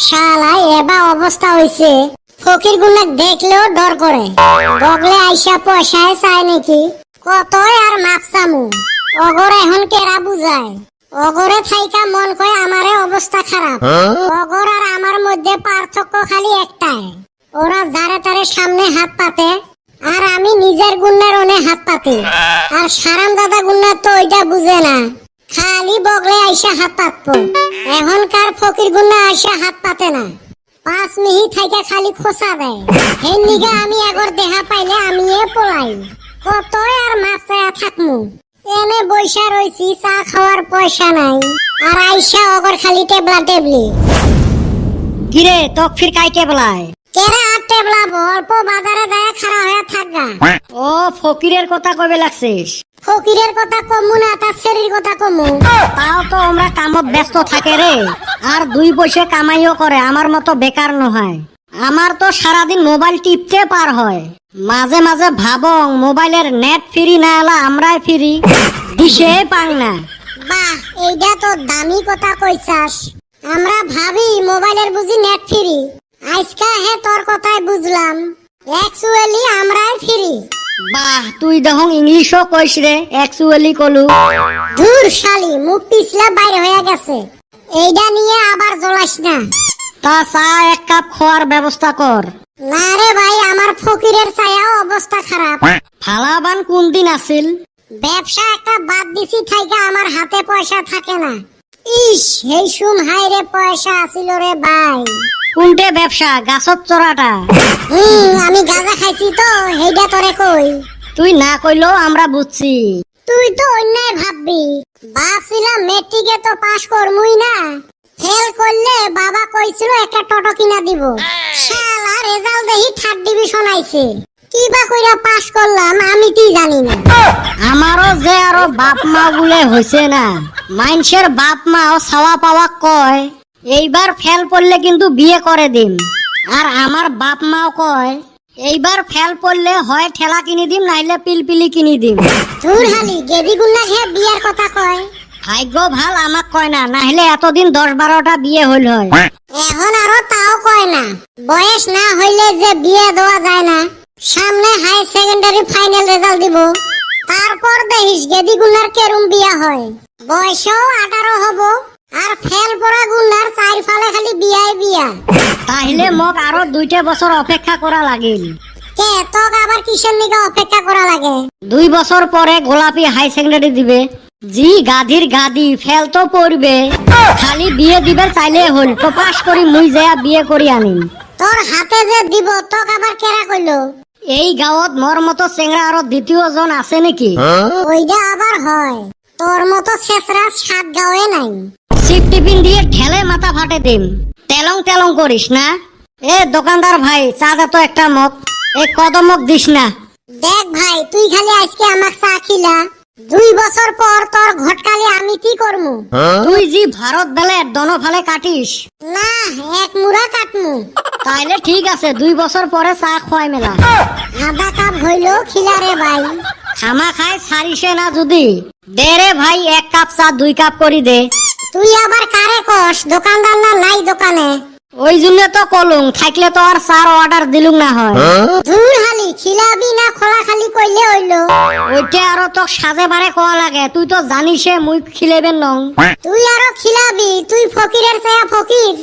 শালা এবা অবস্থা হইছে, ফকির গুনাক দেখলেও ডর করে। বগলে আইসা পয়সায় চায় নাকি, কতই আর মাপসামু। অগর এখন কেরা বুঝায়, অগরে থাইকা মন কয় আমারে অবস্থা খারাপ। অগর আর আমার মধ্যে পার্থক্য খালি একটাই, ওরা যারে তারে সামনে হাত পাতে আর আমি নিজের গুন্নার ওনে হাত পাতি। আর সারাম দাদা গুন্নার তো ওইটা বুঝে না, খালি বগলে আইসা হাত পাতবো। এখনকার ফকির গুন্না আইসা হাত পাতে না, 5 মিনিট থাইকা খালি খোসা দেয়। এই নিগা আমি আগর দেখা পাইলে আমি পলাই, কতই আর মাছায়া থাকমু। এনে বৈশা রইছি, চা খাওয়ার পয়সা নাই, আর আইসা অগর খালি টেবলা টেবলি। কিরে তক ফির কাই টেবলায়? কেরা আর টেবলাবো, অল্প বাজারে যায় খাড়া হয়ে থাকগা। ও ফকিরের কথা কবে লাগছিস? ফকিরের কথা কমু না, তার শরীর কথা কমু। তাও তো আমরা কামত ব্যস্ত থাকে রে, আর 2 পয়সা কামাইও করে, আমার মতো বেকার নয়। আমার তো সারাদিন মোবাইল টিপতে পার হয়। মাঝে মাঝে ভাবং মোবাইলের নেট ফ্রি না এলা আমরাই ফ্রি, দিশে পাং না। বাহ, এইটা তো দামি কথা কইছাস। আমরা ভাবি মোবাইলের বুঝি নেট ফ্রি, আজকা হে তোর কথাই বুঝলাম, অ্যাকচুয়ালি আমরাই ফ্রি। বাহ, তুই দেখুন ইংলিশও কইস রে, অ্যাকচুয়ালি কলু। দূর শালি, মুখ পিছলা বাইরে হয়ে গেছে, এইটা নিয়ে আবার জ্বলাস না। তা চা 1 কাপ খাওয়ার ব্যবস্থা কর। না রে ভাই, আমার ফকিরের ছায়াও অবস্থা খারাপ। ফালাবান কোন দিন আসিল? ব্যবসা একটা বাদ দিছি থাইকা আমার হাতে পয়সা থাকে না। ইস, এই সুম হাইরে পয়সা আসিল রে ভাই। কোনটে ব্যবসা? গাছত চড়াটা? আমি গাঁজা খাইছি তো, হেইডা তোরে কই। তুই না কইলেও আমরা বুঝছি। তুই তো অন্যায় ভাববি, ভাবছিলাম মেট্রিকে তো পাস করমুই না, ফেল করলে বাবা কইছিল একটা টোটো কিনা দিব। শালা রেজাল্ট দেখি 3rd ডিভিশন আইছে, কিবা কইরা পাস করলাম আমি কি জানি না। আমারও যে আরো বাপ মা বলে হইছে না, মানুষের বাপ মাও ছাওয়া পাওয়া কয় এইবার ফেল পড়লে কিন্তু বিয়ে করে দিম। আর আমার বাপ মাও কয় এইবার ফেল পড়লে হয় ঠেলা কিনে দিম, নাইলে পিলপিলি কিনে দিম। তোর হালি গেদি গুন্না হে বিয়ার কথা কয়। ভাগ্য ভাল আমাক কয় না, নাহলে এতদিন 10-12টা বিয়ে হইল হয়। এখন আরো তাও কয় না, বয়স না হইলে যে বিয়ে দেওয়া যায় না। সামনে হাই সেকেন্ডারি ফাইনাল রেজাল্ট দিব, তারপর দেখিস গেদি গুন্নার কেরম বিয়া হয়। বয়সও 18 হব, আর ফেল পড়া গুন্নার 4 ফালে খালি বিয়াই বিয়া। তাহলে মোক আরো 2টা বছর অপেক্ষা করা লাগিল। কে তোক আবার কিসের নিকে অপেক্ষা করা লাগে? 2 বছর পরে গোলাপি হাই সেকেন্ডারি দিবে। জি গাধির গাদি, ফেল তো পড়বে, খালি বিয়ে দিবে চাইলে হল তো পাস করি মুই যা বিয়ে করি আনিম। তোর হাতে যে দিব তোক আবার কেরা কইলো? এই গাঁৱত মোর মতো চেংরা আরো 2য় জন আছে নাকি? ওইটা আবার হয়, তোর মতো ছেসরা 7 গাঁয়ে নাই। সিপ টিফিন দিয়ে ঠেলে মাথা ফাটে দিম, তেলং তেলং করিস না। এ দোকানদার ভাই, চা দে তো একটা মগ, এই কদমক দিস না। দেখ ভাই, তুই খালি আজকে আমাক চা খিলা, 2 বছর পর তোর ঘটকালি আমি কি করমু? তুই জি ভারত বেলে দনো ফালে কাটিস না, 1 মুড়া কাটমু। তাইলে ঠিক আছে, 2 বছর পরে চা খোয়াই মেলা। আধা কাপ হইলো খিলা রে ভাই। খামা খাই ছাড়িসে না যদি, দে রে ভাই 1 কাপ চা 2 কাপ করি দে। তুই আবার কারে কস? দোকানদার না নাই দোকানে? ওই জন্য তো কলুং, থাকলে তো আর চার অর্ডার দিলুং না হয়। দূর হালি, খিলাবি না খোলা খালি কইলে হইলো? ওইটা আরো তো সাজে বারে কোয়া লাগে, তুই তো জানিসে মুই খিলেবেন নং। তুই আরো খিলাবি, তুই ফকিরের চেয়ে ফকির।